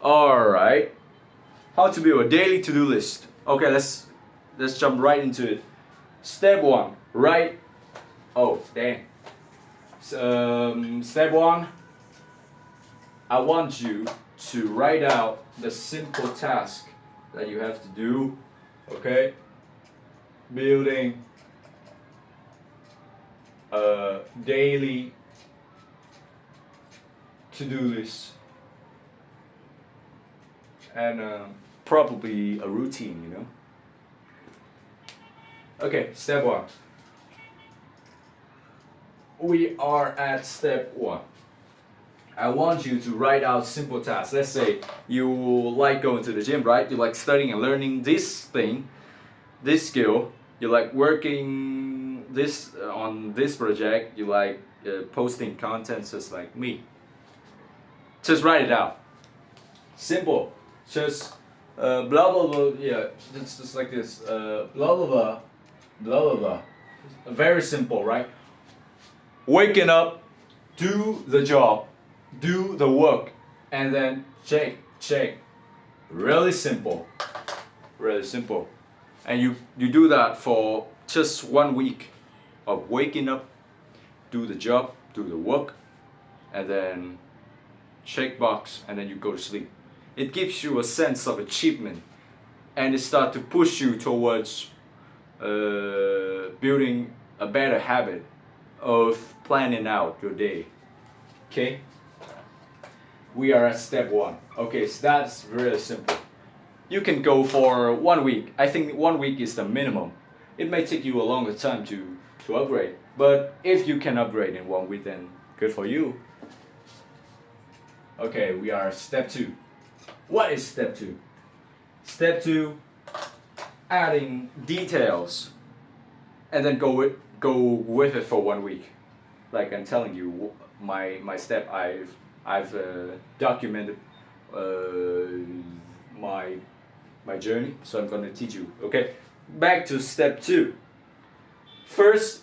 Alright, how to build a daily to-do list. Okay, let's jump right into it. Step one, write. Oh, damn. Step one, I want you to write out the simple task that you have to do. Okay, building a daily to-do list and probably a routine, you know. Okay, step one. We are at step one. I want you to write out simple tasks. Let's say you like going to the gym, right? You like studying and learning this thing, this skill. You like working this on this project. You like posting content, just like me. Just write it out. Simple. Just blah blah blah. Yeah, just like this. Blah blah blah, blah blah blah. Very simple, right? Waking up, do the job, do the work, and then check. Really simple. Really simple. And you do that for just 1 week of waking up, do the job, do the work, and then check box, and then you go to sleep. It gives you a sense of achievement, and it starts to push you towards building a better habit of planning out your day. Okay, we are at step one. Okay, so that's really simple. You can go for 1 week. I think 1 week is the minimum. It may take you a longer time to upgrade, but if you can upgrade in 1 week, then good for you. Okay, we are step two. What is step two? Step two, adding details, and then go with it for 1 week. Like I'm telling you, my step I've documented my journey, so I'm going to teach you. Okay, back to step two. First,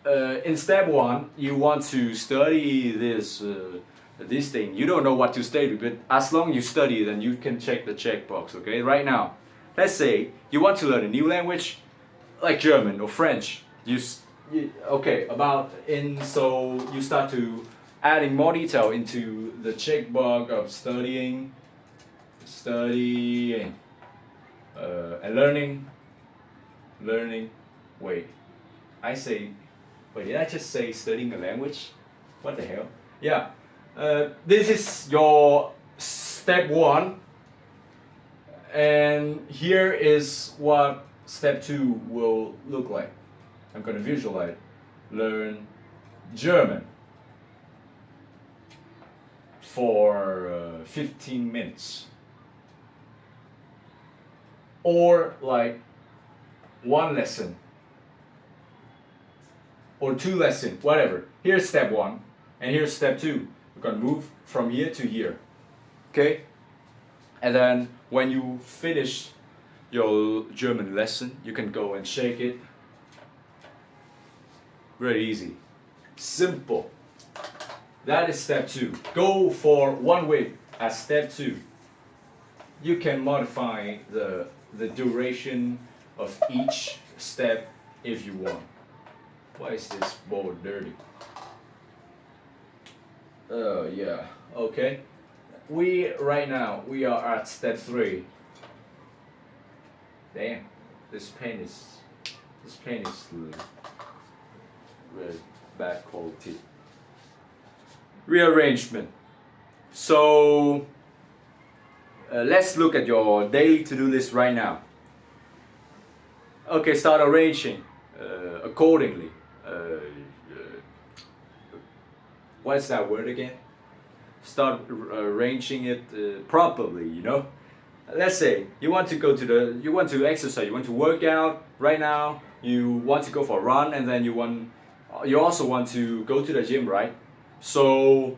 in step one, you want to study this thing. You don't know what to study, but as long as you study, then you can check the checkbox. Okay, right now, let's say you want to learn a new language, like German or French. Okay, so you start to adding more detail into the checkbox of studying, and learning. Wait, did I just say studying a language? What the hell? Yeah, this is your step one, and here is what step two will look like. I'm gonna visualize. Learn German for 15 minutes. Or like one lesson. Or 2 lessons, whatever. Here's step one, and here's step two. We're gonna move from here to here. Okay? And then when you finish your German lesson, you can go and shake it. Very easy. Simple. That is step two. Go for 1 week as step two. You can modify the duration of each step if you want. Why is this bowl dirty? Oh yeah. Okay. Right now we are at step three. Damn, this pen is really bad quality. Rearrangement. So let's look at your daily to-do list right now. Okay, start arranging accordingly. What's that word again? Start arranging it properly, you know. Let's say you want to exercise, you want to work out right now, you want to go for a run, and then you also want to go to the gym, right? So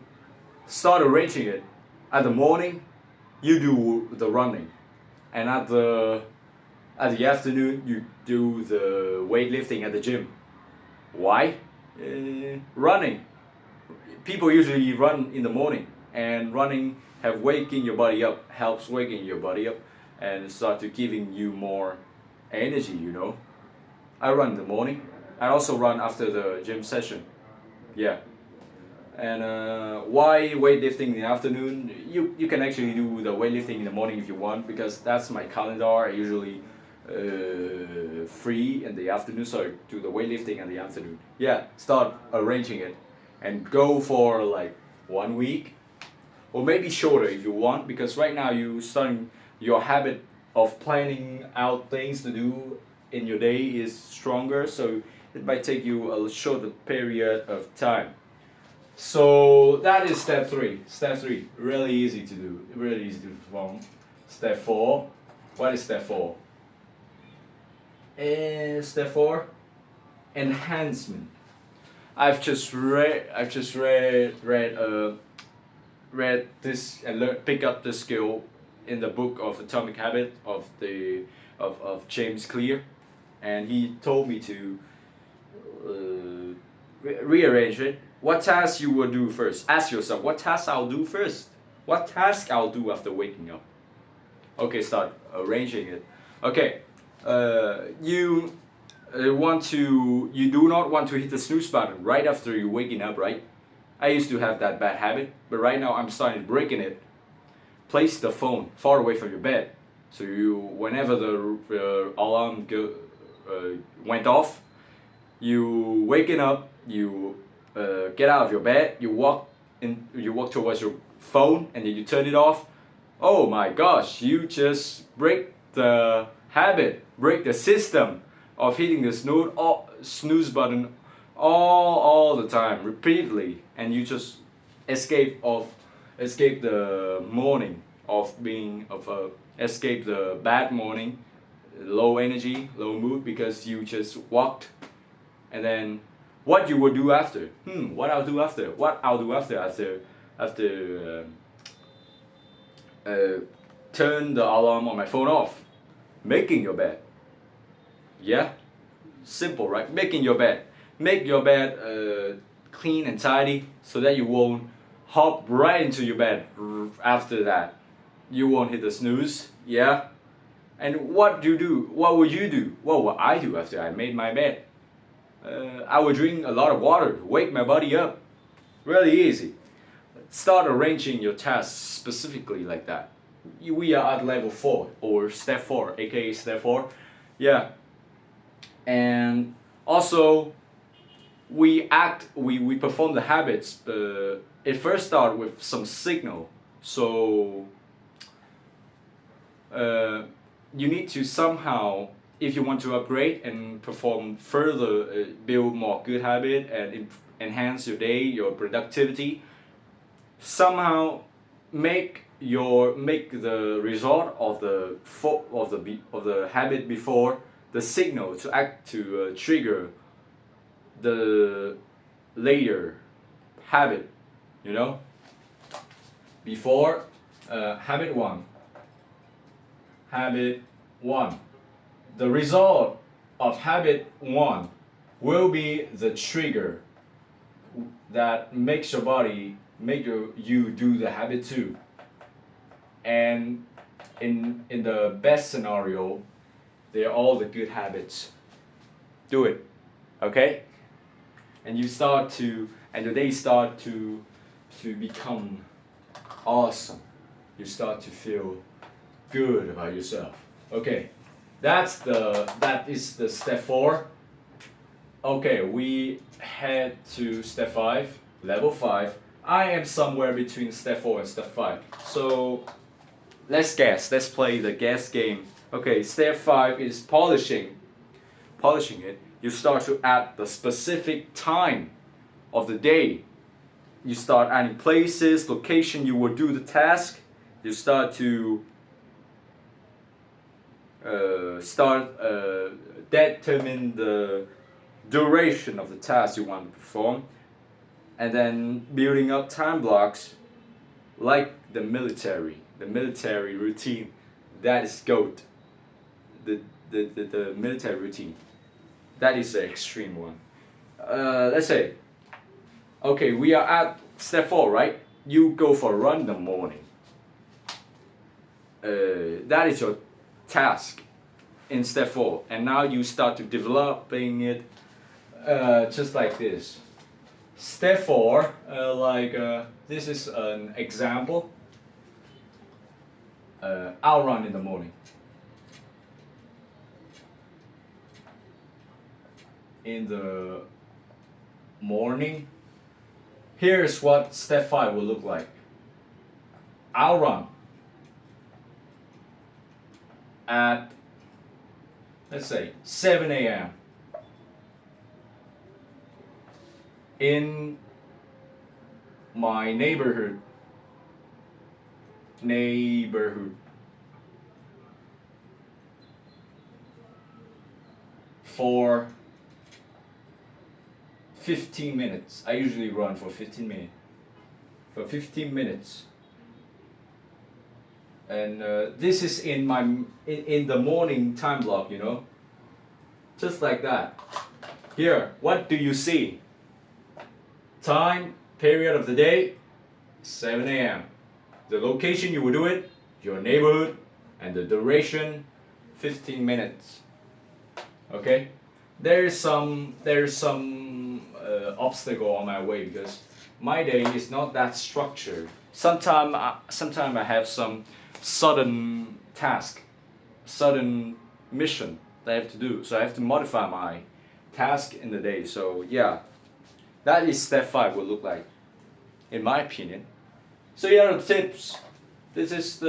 start arranging it. At the morning, you do the running, and at the afternoon, you do the weightlifting at the gym. Why? Running. People usually run in the morning, and running have waking your body up, helps waking your body up, and start to giving you more energy, you know. I run in the morning. I also run after the gym session. Yeah. And why weightlifting in the afternoon? You can actually do the weightlifting in the morning if you want, because that's my calendar. I usually free in the afternoon, so I do the weightlifting in the afternoon. Yeah, start arranging it and go for like 1 week or maybe shorter if you want, because right now you starting your habit of planning out things to do in your day is stronger, so it might take you a shorter period of time. So that is step three. Step three, really easy to do, really easy to perform. Step four, what is step four? Step four, enhancement. Read this and pick up the skill in the book of Atomic Habit of James Clear, and he told me to rearrange it. What task you will do first? Ask yourself, what task I'll do first? What task I'll do after waking up? Okay, start arranging it. Okay, you do not want to hit the snooze button right after you're waking up, right? I used to have that bad habit, but right now I'm starting breaking it. Place the phone far away from your bed, so whenever the alarm went off, you waking up, you get out of your bed, you walk towards your phone, and then you turn it off. Oh my gosh, you just break the habit, break the system of hitting the snooze button all the time, repeatedly, and you just escape the morning escape the bad morning, low energy, low mood, because you just walked. And then what you will do after? What I'll do after turn the alarm on my phone off. Making your bed. Yeah, simple, right? Making your bed. Make your bed clean and tidy so that you won't hop right into your bed after that. You won't hit the snooze. Yeah. And what do you do? What would you do? What I do after I made my bed? I would drink a lot of water to wake my body up. Really easy. Start arranging your tasks specifically like that. We are at level 4 or step 4, aka step 4. Yeah. And also we perform the habits. It first starts with some signal. So you need to somehow, if you want to upgrade and perform further, build more good habit and enhance your day, your productivity, somehow make the result of the habit before the signal to act to trigger the later habit, you know. Before habit 1, the result of habit 1 will be the trigger that makes your body you do the habit 2. And in the best scenario, they're all the good habits. Do it, okay? And your day start to become awesome. You start to feel good about yourself. Okay, that is the step 4. Okay, we head to step 5, level 5. I am somewhere between step 4 and step 5. So let's guess. Let's play the guess game. Okay, step 5 is polishing. Polishing it, you start to add the specific time of the day. You start adding places, location you will do the task. You start to determine the duration of the task you want to perform, and then building up time blocks like the military routine. That is GOATED. The military routine. That is the extreme one. Let's say, okay, we are at step 4, right? you go for a run in the morning. That is your task in step 4, and now you start to developing it just like this. Step 4, this is an example. I'll run in the morning. In the morning, here's what step 5 will look like. I'll run at, let's say, 7 a.m. in my neighborhood for 15 minutes. I usually run for 15 minutes. For 15 minutes. And this is in my in the morning time block, you know. Just like that. Here, what do you see? Time, period of the day, 7 a.m. The location you will do it, your neighborhood, and the duration, 15 minutes. Okay? There's some obstacle on my way because my day is not that structured. Sometimes I have some sudden task, sudden mission that I have to do. So I have to modify my task in the day. So yeah, that is step 5 will look like, in my opinion. So here are the tips. This is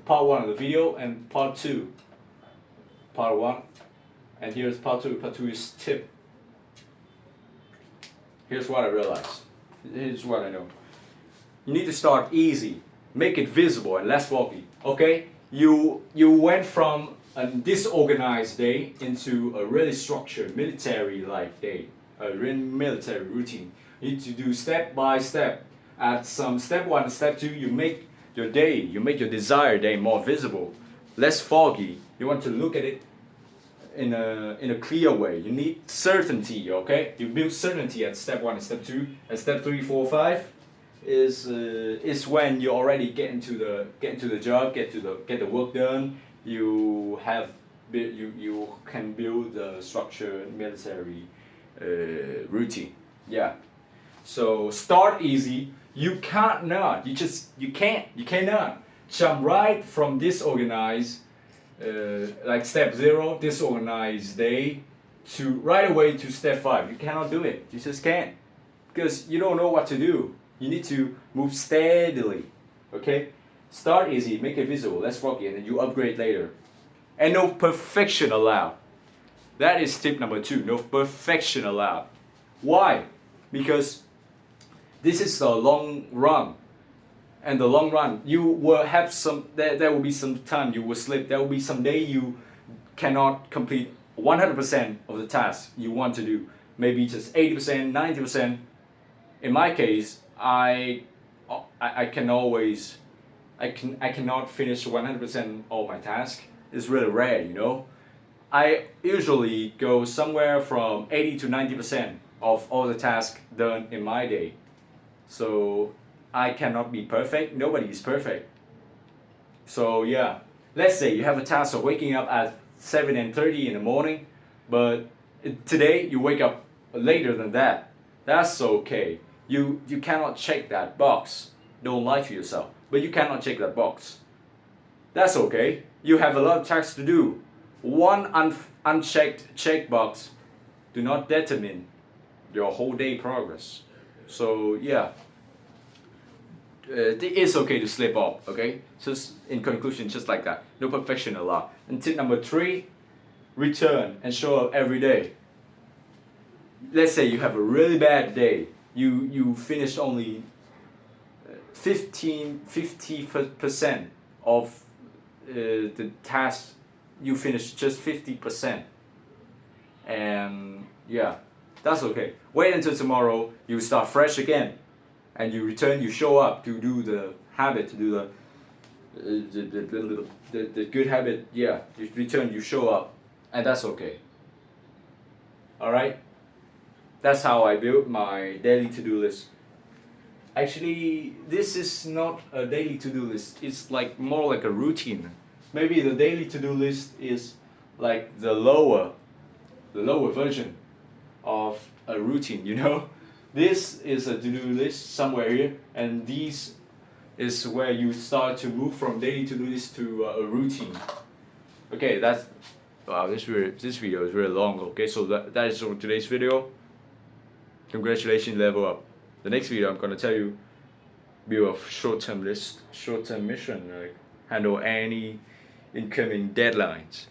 part 1 of the video, and part 2. Part 1, and here's part 2. Part 2 is tip. Here's what I realized. Here's what I know. You need to start easy, make it visible and less foggy. Okay? You went from a disorganized day into a really structured military-like day, a really military routine. You need to do step by step. At some step 1 and step 2, you make your day, you make your desired day more visible, less foggy. You want to look at it in a clear way. You need certainty, okay? You build certainty at step 1 and step 2. And step 3, 4, 5 is when you already get into the job, get the work done. You can build the structured military routine. Yeah. So start easy. You cannot jump right from disorganized, like step 0, disorganized day, to right away to step 5. You cannot do it. You just can't, because you don't know what to do. You need to move steadily. Okay? Start easy, make it visible, less foggy, and then you upgrade later. And no perfection allowed. That is tip number 2. No perfection allowed. Why? Because this is the long run. And the long run, you will have there will be some time you will slip. There will be some day you cannot complete 100% of the task you want to do. Maybe just 80%, 90%. In my case, I cannot finish 100% all my tasks. It's really rare, you know. I usually go somewhere from 80 to 90% of all the tasks done in my day. So I cannot be perfect. Nobody is perfect. So yeah, let's say you have a task of waking up at 7:30 in the morning, but today you wake up later than that. That's okay. You cannot check that box. Don't lie to yourself. But you cannot check that box. That's okay. You have a lot of tasks to do. One unchecked checkbox do not determine your whole day progress. So yeah, it's okay to slip up. Okay, just in conclusion, just like that. No perfection allowed. And tip number 3, return and show up every day. Let's say you have a really bad day. You finish only 50% of the task. You finish just 50%, and yeah, that's okay. Wait until tomorrow. You start fresh again, and you return. You show up to do the habit, to do the good habit. Yeah, you return. You show up, and that's okay. All right. That's how I build my daily to-do list. Actually, this is not a daily to-do list. It's like more like a routine. Maybe the daily to-do list is like the lower version of a routine, you know? This is a to-do list somewhere here, and these is where you start to move from daily to-do list to a routine. Okay, that's wow. This video is really long. Okay, so that is for today's video. Congratulations, level up. The next video I'm gonna tell you build a short-term list, short-term mission, like handle any incoming deadlines.